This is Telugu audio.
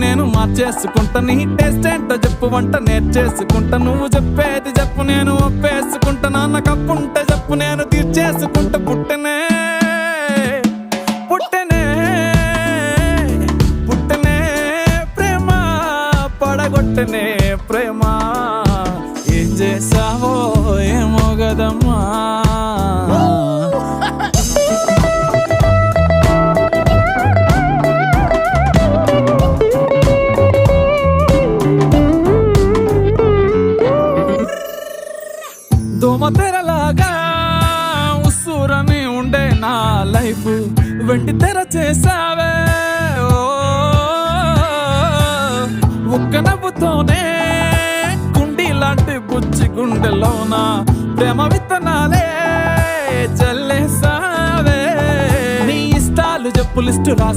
నేను మార్చేసుకుంటా. నీ టేస్ట్ ఏంటో చెప్పు వంట నేర్చేసుకుంటా. నువ్వు చెప్పేది చెప్పు నేను ఒప్పేసుకుంటా. నాన్న కప్పుంటే చెప్పు నేను తీర్చేసుకుంటా. పుట్టనే పుట్టనే పుట్టనే ప్రేమ పడగొట్టనే ప్రేమ. ఏం చేసావో ఏమో గదమ్మా. దోమతెరలాగా ఉస్సూరని ఉండే నా లైఫ్ వెండి తెర చేసావే. ఒక్క నవ్వుతోనే కుండి లాంటి బుజ్జి గుండెలోన ప్రేమ విత్తనాలే చల్లేసావే. నీ ఇష్టాలు చెప్పు లిస్టు రాసి